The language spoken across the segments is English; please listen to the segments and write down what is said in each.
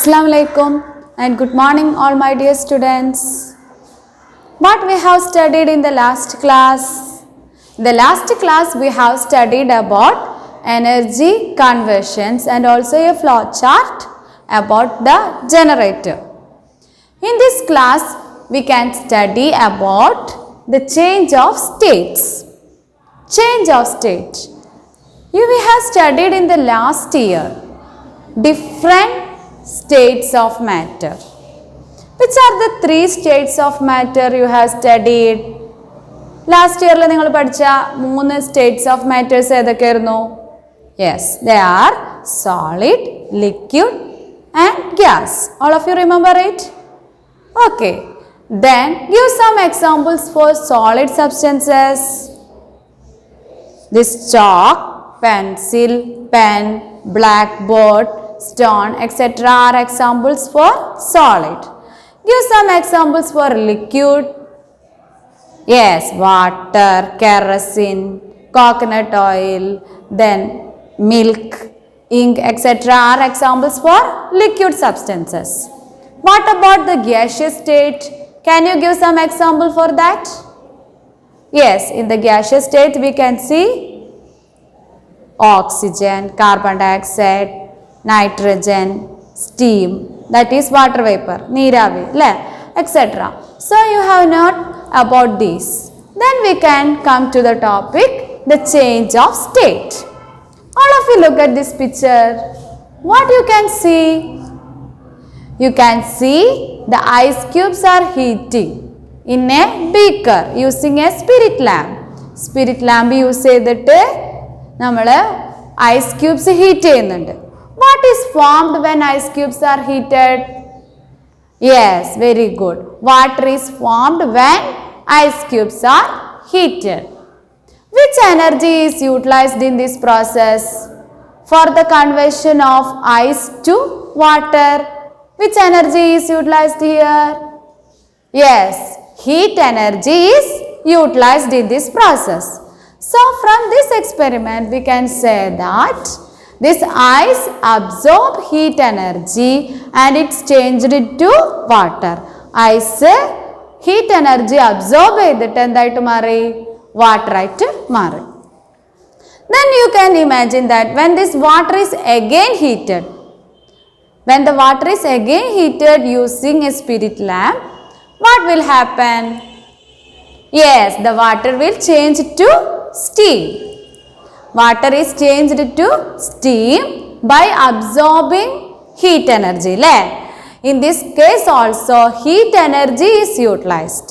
Assalamu alaikum and good morning all my dear students. What we have studied in the last class? In the last class we have studied about energy conversions and also a flow chart about the generator. In this class we can study about the change of states. Change of state. We have studied in the last year different states of matter. Which are the three states of matter you have studied? Last year നിങ്ങൾ പഠിച്ച മൂന്ന് states of matters ഏതൊക്കെയായിരുന്നു? Yes, they are solid, liquid and gas. All of you remember it? Okay. Then give some examples for solid substances. This chalk, pencil, pen, blackboard, stone, etc. are examples for solid. Give some examples for liquid. Yes, water, kerosene, coconut oil, then milk, ink, etc. are examples for liquid substances. What about the gaseous state? Can you give some example for that? Yes, in the gaseous state we can see oxygen, carbon dioxide, nitrogen, steam, that is water vapor, neeravi, etc. So you have known about these. Then we can come to the topic, the change of state. All of you look at this picture. What you can see? You can see the ice cubes are heating in a beaker using a spirit lamp. Spirit lamp use ചെയ്തിട്ട് നമ്മൾ ice cubes heat ചെയ്യുന്നുണ്ട്. What is formed when ice cubes are heated? Yes, very good. Water is formed when ice cubes are heated. Which energy is utilized in this process? For the conversion of ice to water, which energy is utilized here? Yes, heat energy is utilized in this process. So from this experiment we can say that this ice absorb heat energy and it's changed to water. Ice heat energy absorb ചെയ്തിട്ട് എന്തായിട്ട് മാറി? Water ആയിട്ട് മാറി. Then you can imagine that when this water is again heated, when the water is again heated using a spirit lamp, what will happen? Yes, the water will change to steam. Water is changed to steam by absorbing heat energy. In this case also heat energy is utilized.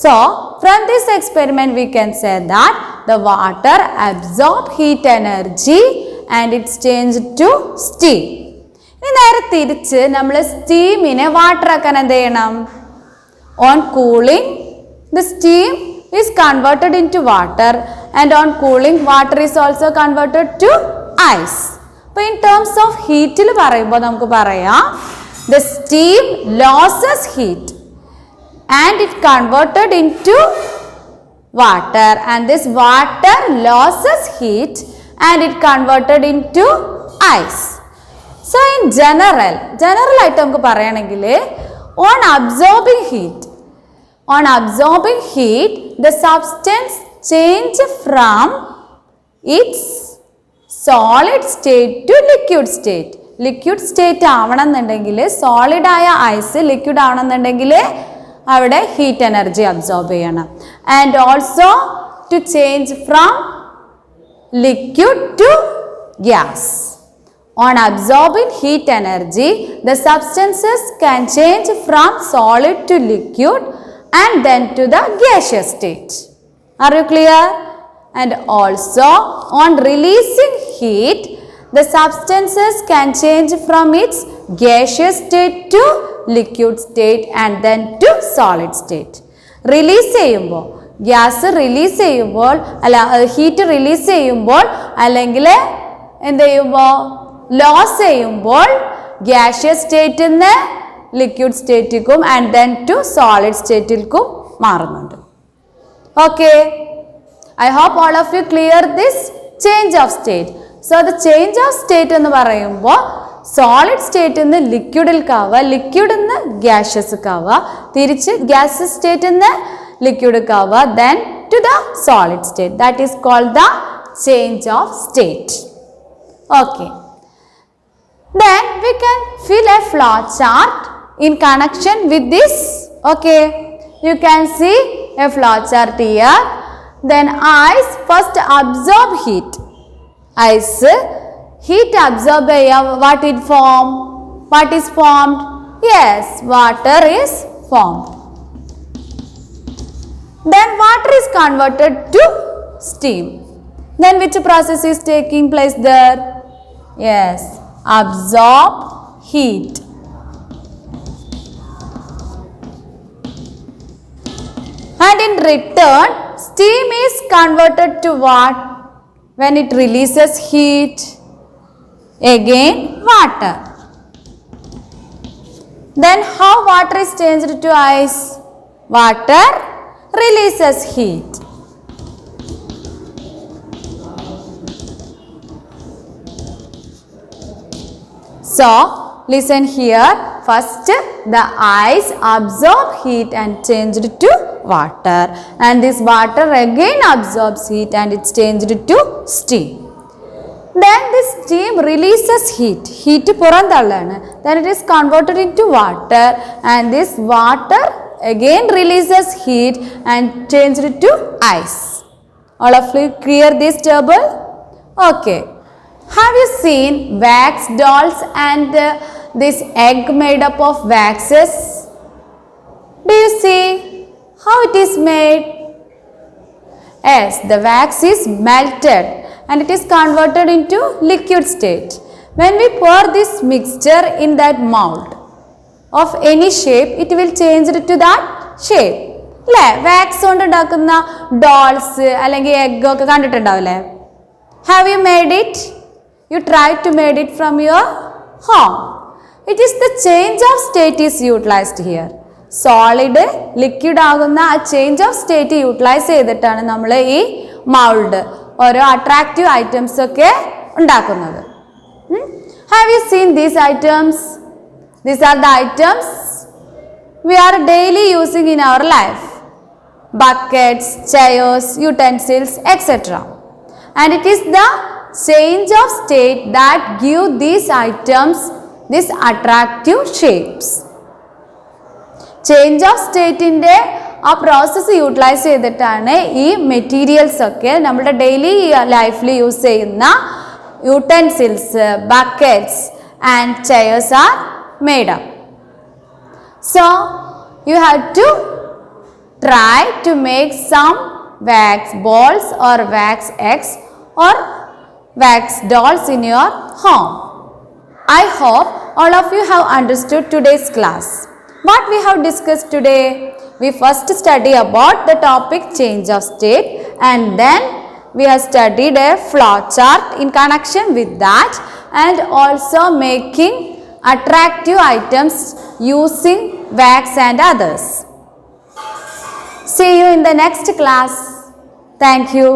So from this experiment we can say that the water absorb heat energy and it's changed to steam. ഇനി നേരെ തിരിച്ച് നമ്മൾ സ്റ്റീമിനെ water ആക്കാൻ എന്ത് ചെയ്യണം? On cooling the steam is converted into water and on cooling water is also converted to ice. So in terms of heat il parayumbol namukku parayam the steam loses heat and it converted into water and this water loses heat and it converted into ice. So in general ആയിട്ട് നമുക്ക് പറയാനെങ്കിൽ on absorbing heat the substance change from its solid state to liquid state. Liquid state ആവണമെന്നുണ്ടെങ്കിൽ solid ആയ ice liquid ആവണമെന്നുണ്ടെങ്കിൽ അവിടെ heat energy absorb ചെയ്യണം. And also to change from liquid to gas. On absorbing heat energy, the substances can change from solid to liquid and then to the gaseous state. Are you clear? And also on releasing heat, the substances can change from its gaseous state to liquid state and then to solid state. Release ചെയ്യുമ്പോൾ gas release ചെയ്യുമ്പോൾ അല്ല heat release ചെയ്യുമ്പോൾ അല്ലെങ്കിൽ എന്ത് ചെയ്യുമ്പോൾ loss ചെയ്യുമ്പോൾ gaseous സ്റ്റേറ്റിൽ നിന്ന് ലിക്വിഡ് സ്റ്റേറ്റിലേക്കും ആൻഡ് ദെൻ ടു സോളിഡ് സ്റ്റേറ്റിലേക്കും മാറുന്നുണ്ട്. Okay, I hope all of you clear this change of state. So the change of state എന്ന് പറയുമ്പോൾ സോളിഡ് സ്റ്റേറ്റിൽ നിന്ന് ലിക്വിഡിലേക്ക് ആവുക, ലിക്വിഡിൽ നിന്ന് ഗ്യാഷ്യസ്ക്ക് ആവുക, തിരിച്ച് ഗ്യാസസ് സ്റ്റേറ്റിൽ നിന്ന് ലിക്വിഡിലേക്ക് ആവുക, then to the solid state. That is called the change of state. Okay. Then we can fill a flow chart in connection with this. Okay. You can see a flow chart here. Then ice first absorb heat. Ice heat absorb what it form? What is formed? Yes, water is formed. Then water is converted to steam. Then which process is taking place there? Yes, absorb heat. And in return, steam is converted to what? When it releases heat, again water. Then how water is changed to ice? Water releases heat. So, listen here. First, the ice absorb heat and changed to water, and this water again absorbs heat and it's changed to steam. Then this steam releases heat. Heat പുറന്തള്ളാണ്. Then it is converted into water, and this water again releases heat and changed to ice. All of you clear this table? Okay. Have you seen wax dolls and this egg made up of waxes? Do you see how it is made? Yes, the wax is melted and it is converted into liquid state. When we pour this mixture in that mold of any shape, it will change it to that shape. അല്ലേ? Wax കൊണ്ട് ഉണ്ടാക്കുന്ന dolls അല്ലെങ്കിൽ egg ഒക്കെ കണ്ടിട്ടുണ്ടാവില്ലേ? Have you made it? You try to made it from your home. It is the change of state is utilized here. Solid liquid ആകുന്ന ആ change of state utilise ചെയ്തിട്ടാണ് നമ്മൾ ഈ മൗൾഡ് ഓരോ അട്രാക്റ്റീവ് ഐറ്റംസ് ഒക്കെ ഉണ്ടാക്കുന്നത്. Have you seen these items? These are the items we are daily using in our life. Buckets, chairs, utensils, etc. And it is the change of state that give these items these attractive shapes. Change of state inde ആ process utilise ചെയ്തിട്ടാണ് ഈ materials ഒക്കെ നമ്മുടെ daily ലൈഫിൽ use ചെയ്യുന്ന utensils, buckets and chairs are made up. So you have to try to make some wax balls or wax eggs or wax dolls in your home. I hope all of you have understood today's class. What we have discussed today? We first study about the topic change of state, and then we have studied a flow chart in connection with that, and also making attractive items using wax and others. See you in the next class. Thank you.